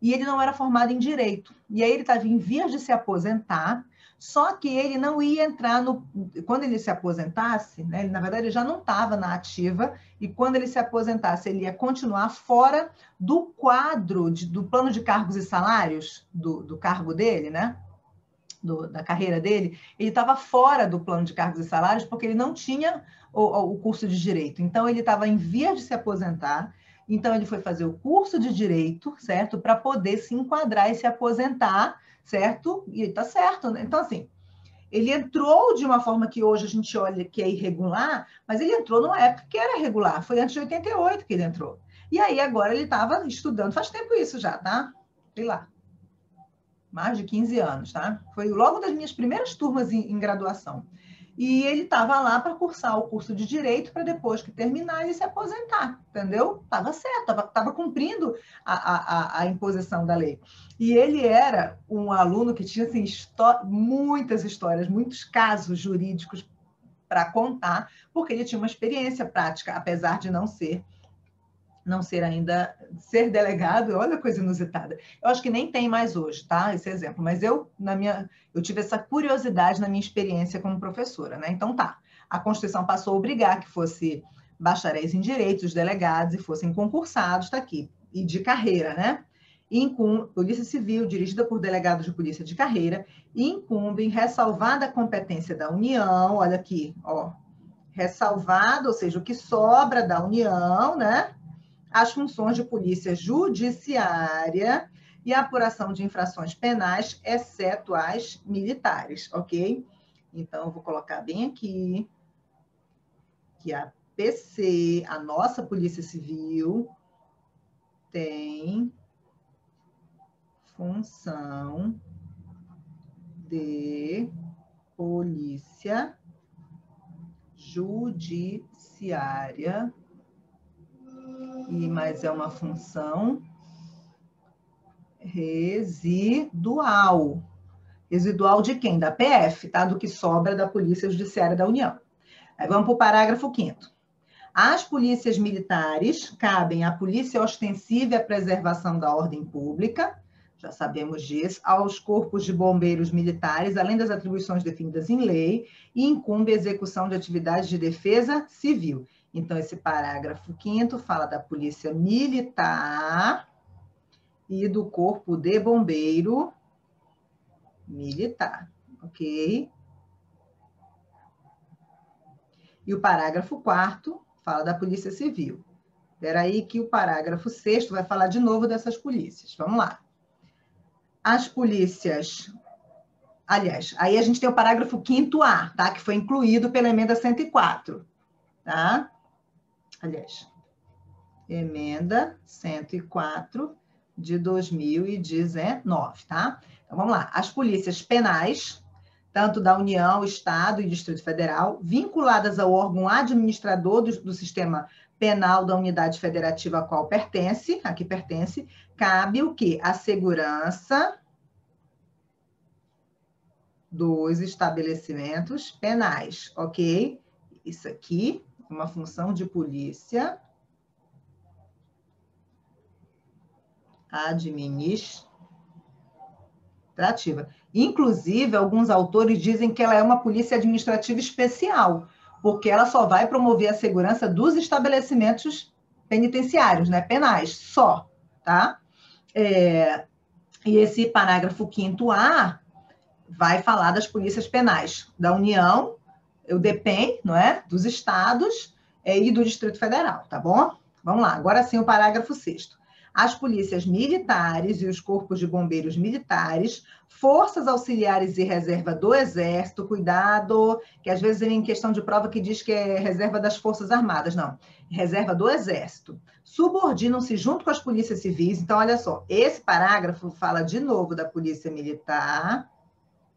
e ele não era formado em direito. E aí ele estava em vias de se aposentar, só que ele não ia entrar no... Quando ele se aposentasse, né, ele, na verdade, ele já não estava na ativa, e quando ele se aposentasse, ele ia continuar fora do quadro, do plano de cargos e salários do cargo dele, né? Da carreira dele, ele estava fora do plano de cargos e salários porque ele não tinha o curso de direito. Então, ele estava em vias de se aposentar, então ele foi fazer o curso de direito, certo? Para poder se enquadrar e se aposentar, certo? E está certo, né? Então, assim, ele entrou de uma forma que hoje a gente olha que é irregular, mas ele entrou numa época que era regular, foi antes de 88 que ele entrou. E aí, agora ele estava estudando, faz tempo isso já, tá? Sei lá, mais de 15 anos, tá? Foi logo das minhas primeiras turmas em graduação. E ele estava lá para cursar o curso de Direito para depois que terminar ele se aposentar, entendeu? Estava certo, estava cumprindo a imposição da lei. E ele era um aluno que tinha assim, muitas histórias, muitos casos jurídicos para contar, porque ele tinha uma experiência prática, apesar de não ser delegado, olha a coisa inusitada. Eu acho que nem tem mais hoje, tá? Esse exemplo, mas eu tive essa curiosidade na minha experiência como professora, né? Então tá, a Constituição passou a obrigar que fosse bacharéis em direitos, os delegados, e fossem concursados, tá aqui, e de carreira, né? Polícia Civil, dirigida por delegados de polícia de carreira, incumbem, ressalvada a competência da União, olha aqui, ó, ressalvado, ou seja, o que sobra da União, né? As funções de polícia judiciária e a apuração de infrações penais, exceto as militares, ok? Então, eu vou colocar bem aqui que a PC, a nossa Polícia Civil, tem função de polícia judiciária mas é uma função residual. Residual de quem? Da PF, tá? Do que sobra da Polícia Judiciária da União. Aí vamos para o parágrafo 5º. As polícias militares cabem à polícia ostensiva e à preservação da ordem pública, já sabemos disso, aos corpos de bombeiros militares, além das atribuições definidas em lei, e incumbe a execução de atividades de defesa civil. Então, esse parágrafo 5º fala da polícia militar e do corpo de bombeiro militar, ok? E o parágrafo 4º fala da polícia civil. Espera aí que o parágrafo 6º vai falar de novo dessas polícias. Vamos lá. As polícias... Aliás, aí a gente tem o parágrafo 5º-A, tá? Que foi incluído pela emenda 104, tá? Aliás, emenda 104 de 2019, tá? Então, vamos lá. As polícias penais, tanto da União, Estado e Distrito Federal, vinculadas ao órgão administrador do sistema penal da unidade federativa a qual pertence, aqui pertence, cabe o quê? A segurança dos estabelecimentos penais, ok? Isso aqui é uma função de polícia administrativa. Inclusive, alguns autores dizem que ela é uma polícia administrativa especial, porque ela só vai promover a segurança dos estabelecimentos penitenciários, né, penais, só, tá? E esse parágrafo 5º-A vai falar das polícias penais da União, o DEPEN, não é? Dos estados e do Distrito Federal, tá bom? Vamos lá, agora sim o parágrafo 6º. As polícias militares e os corpos de bombeiros militares, forças auxiliares e reserva do Exército, cuidado, que às vezes vem em questão de prova que diz que é reserva das Forças Armadas, não, reserva do Exército, subordinam-se junto com as polícias civis. Então, olha só, esse parágrafo fala de novo da polícia militar,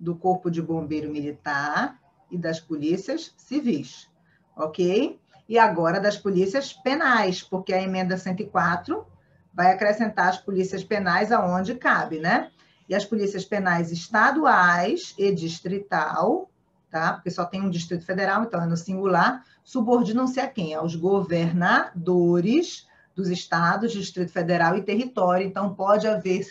do corpo de bombeiro militar e das polícias civis, ok? E agora das polícias penais, porque a emenda 104 vai acrescentar as polícias penais aonde cabe, né? E as polícias penais estaduais e distrital, tá? Porque só tem um Distrito Federal, então é no singular, subordinam-se a quem? Aos governadores dos estados, Distrito Federal e território. Então pode haver,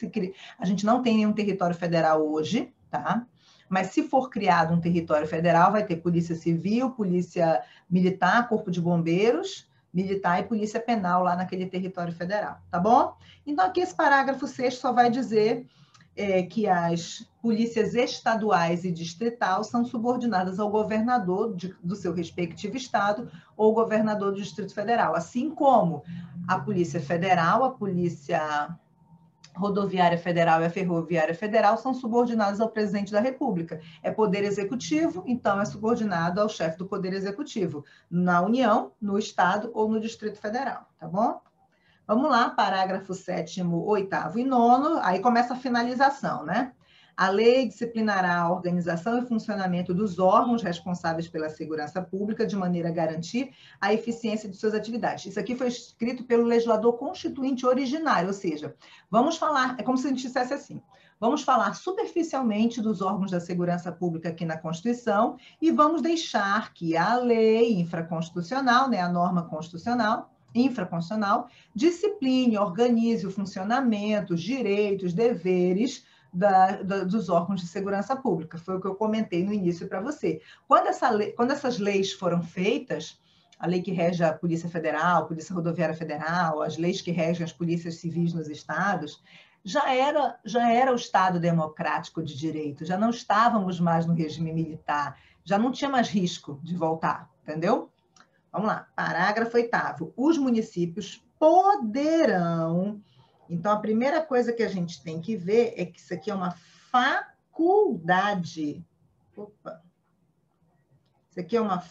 a gente não tem nenhum território federal hoje, tá? Mas se for criado um território federal, vai ter polícia civil, polícia militar, corpo de bombeiros militar e polícia penal lá naquele território federal, tá bom? Então, aqui esse parágrafo 6º só vai dizer que as polícias estaduais e distrital são subordinadas ao governador do seu respectivo estado ou governador do Distrito Federal, assim como a Polícia Federal, a Polícia Rodoviária Federal e a Ferroviária Federal são subordinadas ao presidente da República. É poder executivo, então é subordinado ao chefe do poder executivo, na União, no Estado ou no Distrito Federal, tá bom? Vamos lá, parágrafo 7º, 8º e 9º, aí começa a finalização, né? A lei disciplinará a organização e funcionamento dos órgãos responsáveis pela segurança pública de maneira a garantir a eficiência de suas atividades. Isso aqui foi escrito pelo legislador constituinte originário, ou seja, vamos falar, é como se a gente dissesse assim, vamos falar superficialmente dos órgãos da segurança pública aqui na Constituição e vamos deixar que a lei infraconstitucional, né, a norma constitucional, infraconstitucional, discipline, organize o funcionamento, os direitos, deveres dos órgãos de segurança pública. Foi o que eu comentei no início para você. Quando essas leis foram feitas, a lei que rege a Polícia Federal, a Polícia Rodoviária Federal, as leis que regem as polícias civis nos estados, já era o Estado democrático de direito, já não estávamos mais no regime militar, já não tinha mais risco de voltar, entendeu? Vamos lá, parágrafo 8º. Os municípios poderão... Então, a primeira coisa que a gente tem que ver é que isso aqui é uma faculdade. Opa! Isso aqui é uma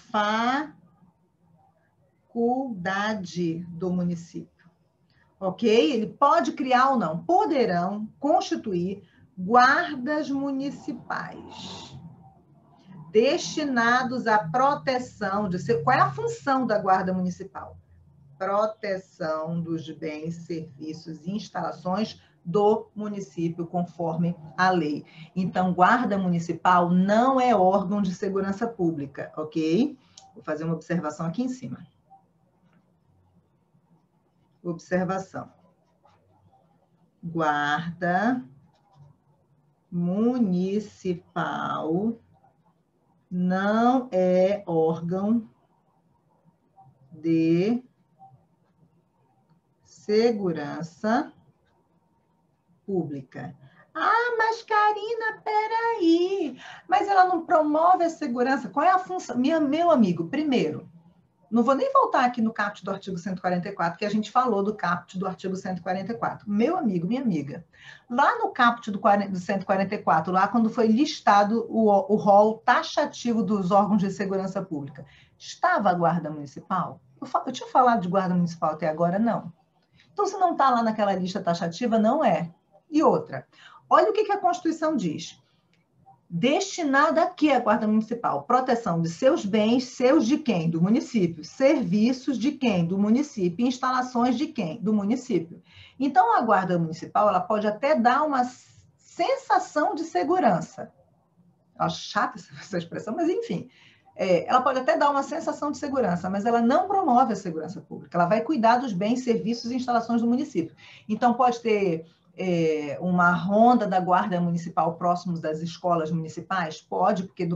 faculdade do município. Ok? Ele pode criar ou não. Poderão constituir guardas municipais destinados à proteção de... Qual é a função da guarda municipal? proteção dos bens, serviços e instalações do município, conforme a lei. Então, guarda municipal não é órgão de segurança pública, ok? Vou fazer uma observação aqui em cima. Observação. Guarda municipal não é órgão de segurança pública. Ah, mas Karina, peraí, mas ela não promove a segurança. Qual é a função? Meu amigo, primeiro, não vou nem voltar aqui no caput do artigo 144, que a gente falou do caput do artigo 144. Meu amigo, minha amiga, lá no caput do 144, lá quando foi listado o rol taxativo dos órgãos de segurança pública, estava a Guarda Municipal? Eu tinha falado de Guarda Municipal até agora? Não. Então, se não está lá naquela lista taxativa, não é. E outra, olha o que a Constituição diz. Destinada a quê a Guarda Municipal? Proteção de seus bens, seus de quem? Do município. Serviços de quem? Do município. Instalações de quem? Do município. Então, a Guarda Municipal, ela pode até dar uma sensação de segurança. Acho chata essa expressão, mas enfim. Ela pode até dar uma sensação de segurança, mas ela não promove a segurança pública. Ela vai cuidar dos bens, serviços e instalações do município. Então, pode ter uma ronda da Guarda Municipal próximos das escolas municipais? Pode, porque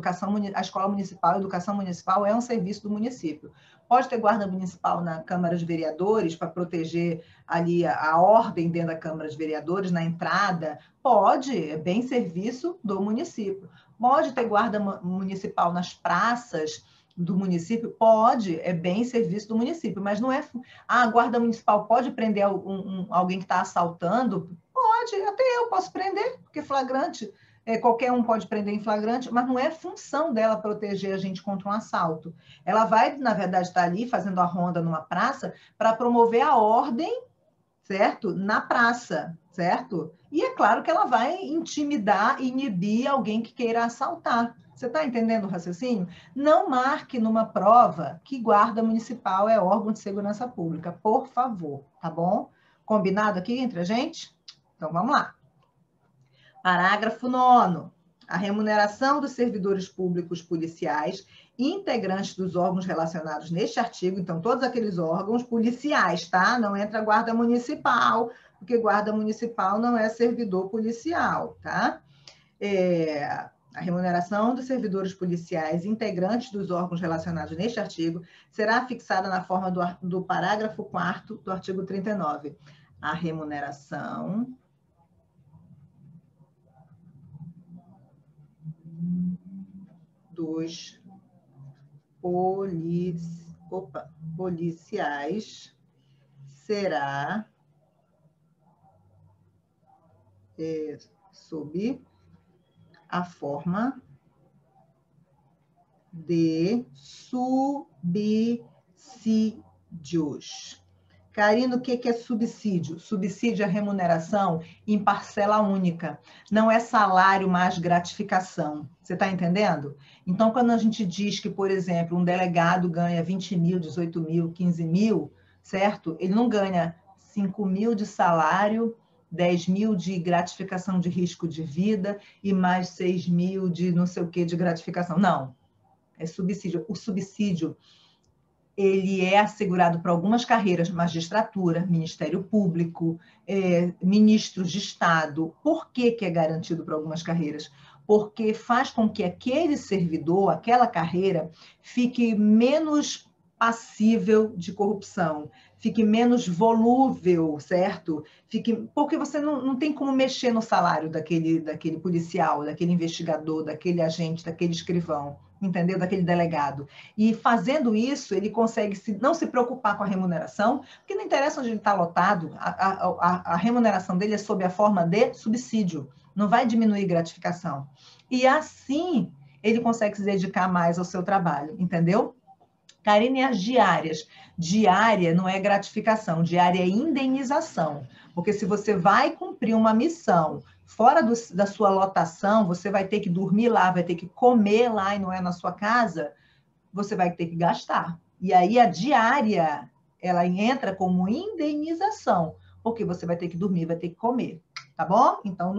a escola municipal, a educação municipal é um serviço do município. Pode ter Guarda Municipal na Câmara de Vereadores para proteger ali a ordem dentro da Câmara de Vereadores, na entrada? Pode, é bem serviço do município. Pode ter Guarda Municipal nas praças do município? Pode, é bem serviço do município, mas não é... a Guarda Municipal pode prender alguém que está assaltando? Pode, até eu posso prender, porque flagrante, qualquer um pode prender em flagrante, mas não é função dela proteger a gente contra um assalto. Ela vai, na verdade, estar ali fazendo a ronda numa praça para promover a ordem, certo? Na praça, certo? E é claro que ela vai intimidar, inibir alguém que queira assaltar. Você está entendendo o raciocínio? Não marque numa prova que Guarda Municipal é órgão de segurança pública, por favor, tá bom? Combinado aqui entre a gente? Então, vamos lá. Parágrafo 9º. A remuneração dos servidores públicos policiais integrantes dos órgãos relacionados neste artigo, então, todos aqueles órgãos policiais, tá? Não entra Guarda Municipal, porque Guarda Municipal não é servidor policial, tá? A remuneração dos servidores policiais integrantes dos órgãos relacionados neste artigo será fixada na forma do parágrafo 4º do artigo 39. A remuneração dos policiais será sob a forma de subsídios. Karina, o que é subsídio? Subsídio é remuneração em parcela única. Não é salário mais gratificação. Você está entendendo? Então, quando a gente diz que, por exemplo, um delegado ganha 20 mil, 18 mil, 15 mil, certo? Ele não ganha 5 mil de salário, 10 mil de gratificação de risco de vida e mais 6 mil de não sei o que de gratificação. Não. É subsídio. O subsídio ele é assegurado para algumas carreiras, magistratura, Ministério Público, ministros de Estado. Por que é garantido para algumas carreiras? Porque faz com que aquele servidor, aquela carreira, fique menos passível de corrupção, fique menos volúvel, certo? Porque você não tem como mexer no salário daquele policial, daquele investigador, daquele agente, daquele escrivão, entendeu? Daquele delegado. E fazendo isso, ele consegue não se preocupar com a remuneração, porque não interessa onde ele está lotado, a remuneração dele é sob a forma de subsídio, não vai diminuir gratificação. E assim, ele consegue se dedicar mais ao seu trabalho, entendeu? Karina, e as diárias? Diária não é gratificação, diária é indenização. Porque se você vai cumprir uma missão fora da sua lotação, você vai ter que dormir lá, vai ter que comer lá e não é na sua casa, você vai ter que gastar. E aí a diária ela entra como indenização, porque você vai ter que dormir, vai ter que comer, tá bom? Então,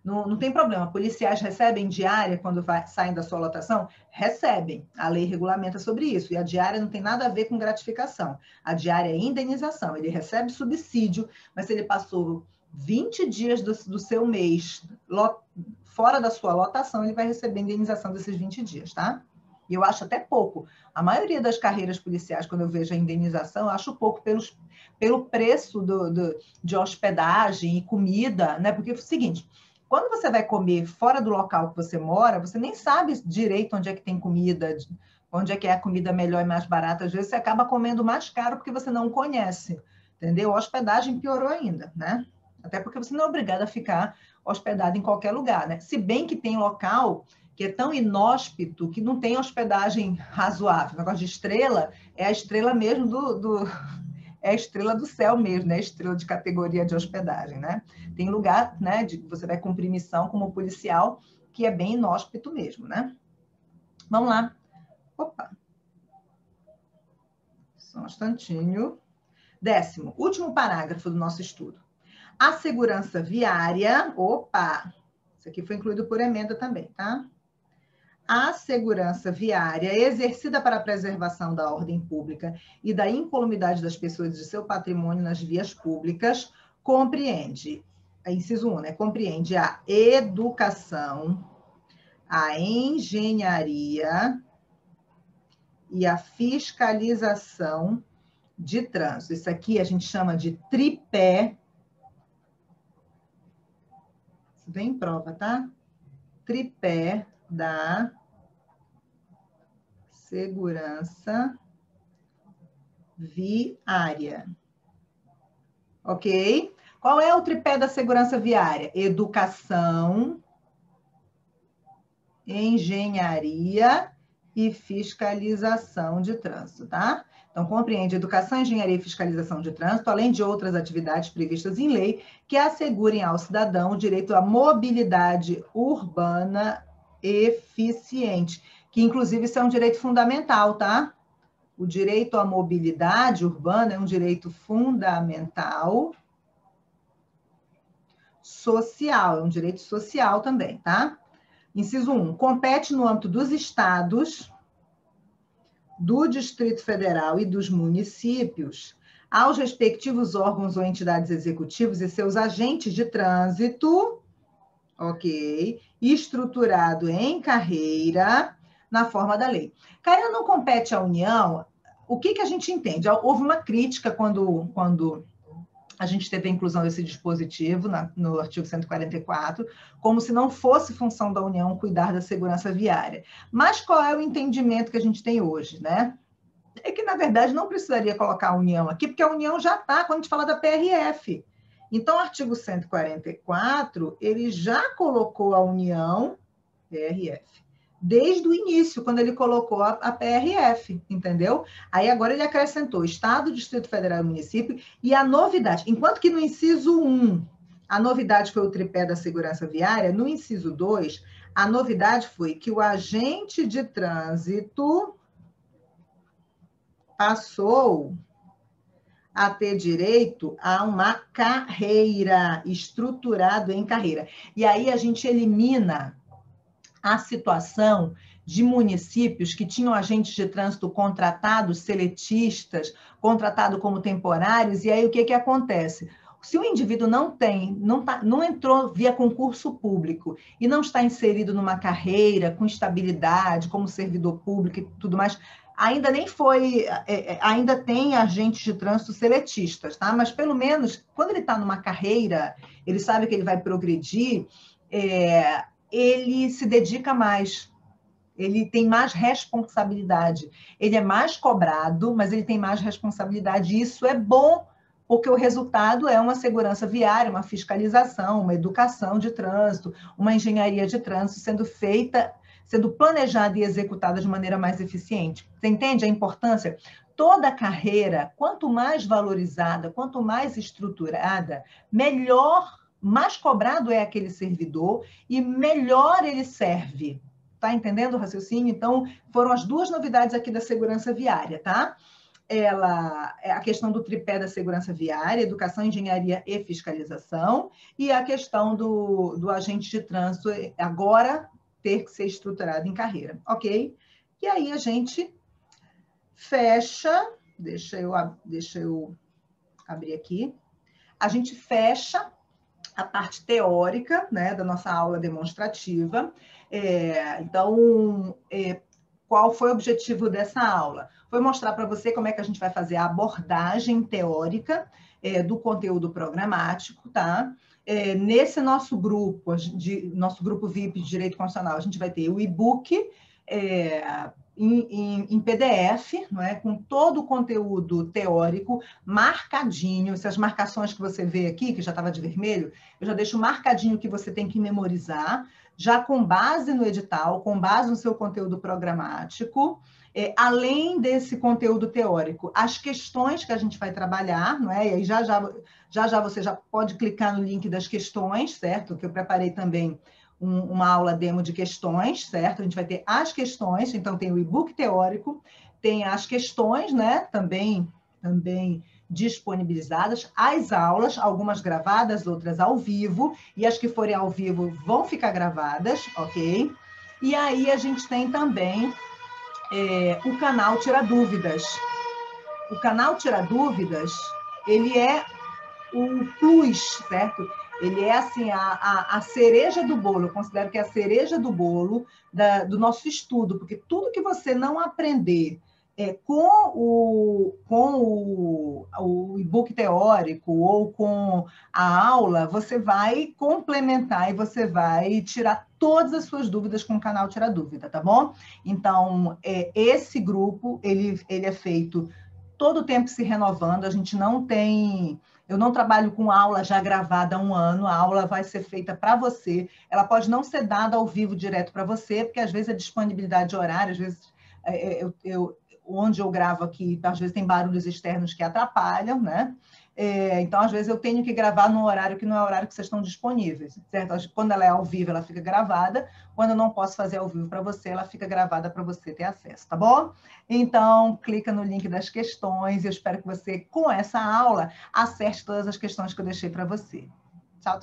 não tem problema. Policiais recebem diária quando saem da sua lotação? Recebem. A lei regulamenta sobre isso. E a diária não tem nada a ver com gratificação. A diária é indenização. Ele recebe subsídio, mas se ele passou 20 dias do seu mês fora da sua lotação, ele vai receber indenização desses 20 dias, tá? E eu acho até pouco. A maioria das carreiras policiais, quando eu vejo a indenização, eu acho pouco pelo preço de hospedagem e comida, né? Porque é o seguinte, quando você vai comer fora do local que você mora, você nem sabe direito onde é que tem comida, onde é que é a comida melhor e mais barata. Às vezes você acaba comendo mais caro porque você não conhece, entendeu? A hospedagem piorou ainda, né? Até porque você não é obrigado a ficar hospedado em qualquer lugar, né? Se bem que tem local que é tão inóspito que não tem hospedagem razoável. O negócio de estrela é a estrela mesmo é a estrela do céu mesmo, né? Estrela de categoria de hospedagem, né? Tem lugar, né, você vai cumprir missão como policial, que é bem inóspito mesmo, né? Vamos lá. Opa. Só um instantinho. 10º, último parágrafo do nosso estudo. A segurança viária, opa, isso aqui foi incluído por emenda também, tá? A segurança viária exercida para a preservação da ordem pública e da incolumidade das pessoas e de seu patrimônio nas vias públicas compreende, inciso 1, né? Compreende a educação, a engenharia e a fiscalização de trânsito. Isso aqui a gente chama de tripé. Isso vem em prova, tá? Tripé da segurança viária. Ok? Qual é o tripé da segurança viária? Educação, engenharia e fiscalização de trânsito, tá? Então, compreende educação, engenharia e fiscalização de trânsito, além de outras atividades previstas em lei que assegurem ao cidadão o direito à mobilidade urbana eficiente, que inclusive isso é um direito fundamental, tá? O direito à mobilidade urbana é um direito fundamental social, é um direito social também, tá? Inciso 1, compete no âmbito dos estados, do Distrito Federal e dos municípios aos respectivos órgãos ou entidades executivos e seus agentes de trânsito, ok, estruturado em carreira, na forma da lei. Carreira não compete à União. O que a gente entende? Houve uma crítica quando a gente teve a inclusão desse dispositivo no artigo 144, como se não fosse função da União cuidar da segurança viária. Mas qual é o entendimento que a gente tem hoje, né? É que, na verdade, não precisaria colocar a União aqui, porque a União já está quando a gente fala da PRF. Então, o artigo 144, ele já colocou a União, PRF, desde o início, quando ele colocou a PRF, entendeu? Aí agora ele acrescentou Estado, Distrito Federal e Município, e a novidade, enquanto que no inciso 1, a novidade foi o tripé da segurança viária, no inciso 2, a novidade foi que o agente de trânsito passou a ter direito a uma carreira, estruturado em carreira. E aí a gente elimina a situação de municípios que tinham agentes de trânsito contratados, seletistas, contratados como temporários, e aí o que acontece? Se o indivíduo não entrou via concurso público e não está inserido numa carreira com estabilidade, como servidor público e tudo mais, ainda nem foi, ainda tem agentes de trânsito seletistas, tá? Mas pelo menos, quando ele está numa carreira, ele sabe que ele vai progredir, ele se dedica mais, ele tem mais responsabilidade, ele é mais cobrado, mas ele tem mais responsabilidade, e isso é bom, porque o resultado é uma segurança viária, uma fiscalização, uma educação de trânsito, uma engenharia de trânsito sendo feita, sendo planejada e executada de maneira mais eficiente. Você entende a importância? Toda carreira, quanto mais valorizada, quanto mais estruturada, melhor, mais cobrado é aquele servidor e melhor ele serve. Tá entendendo o raciocínio? Então, foram as duas novidades aqui da segurança viária, tá? ela é a questão do tripé da segurança viária, educação, engenharia e fiscalização, e a questão do agente de trânsito agora ter que ser estruturado em carreira, ok? E aí a gente fecha, deixa eu abrir aqui, a gente fecha a parte teórica, né, da nossa aula demonstrativa. Então, qual foi o objetivo dessa aula? Foi mostrar para você como é que a gente vai fazer a abordagem teórica do conteúdo programático, tá? Nesse nosso grupo VIP de Direito Constitucional, a gente vai ter o e-book em PDF, não é? Com todo o conteúdo teórico marcadinho. Essas marcações que você vê aqui, que já estava de vermelho, eu já deixo marcadinho que você tem que memorizar, já com base no edital, com base no seu conteúdo programático, além desse conteúdo teórico, as questões que a gente vai trabalhar, não é? E aí já você já pode clicar no link das questões, certo? Que eu preparei também uma aula demo de questões, certo? A gente vai ter as questões, então tem o e-book teórico, tem as questões, né? Também disponibilizadas, as aulas, algumas gravadas, outras ao vivo, e as que forem ao vivo vão ficar gravadas, ok? E aí a gente tem também o canal Tira Dúvidas. O canal Tira Dúvidas, ele é o plus, certo? Ele é, assim, a cereja do bolo. Eu considero que é a cereja do bolo do nosso estudo, porque tudo que você não aprender com o e-book teórico ou com a aula, você vai complementar e você vai tirar todas as suas dúvidas com o canal Tira Dúvida, tá bom? Então, esse grupo, ele é feito todo o tempo se renovando, a gente não tem... Eu não trabalho com aula já gravada há um ano, a aula vai ser feita para você, ela pode não ser dada ao vivo direto para você, porque às vezes a disponibilidade de horário, às vezes onde eu gravo aqui, às vezes tem barulhos externos que atrapalham, né? Então, às vezes eu tenho que gravar num horário que não é o horário que vocês estão disponíveis, certo? Quando ela é ao vivo, ela fica gravada, quando eu não posso fazer ao vivo para você, ela fica gravada para você ter acesso, tá bom? Então, clica no link das questões, eu espero que você, com essa aula, acerte todas as questões que eu deixei para você. Tchau, tchau.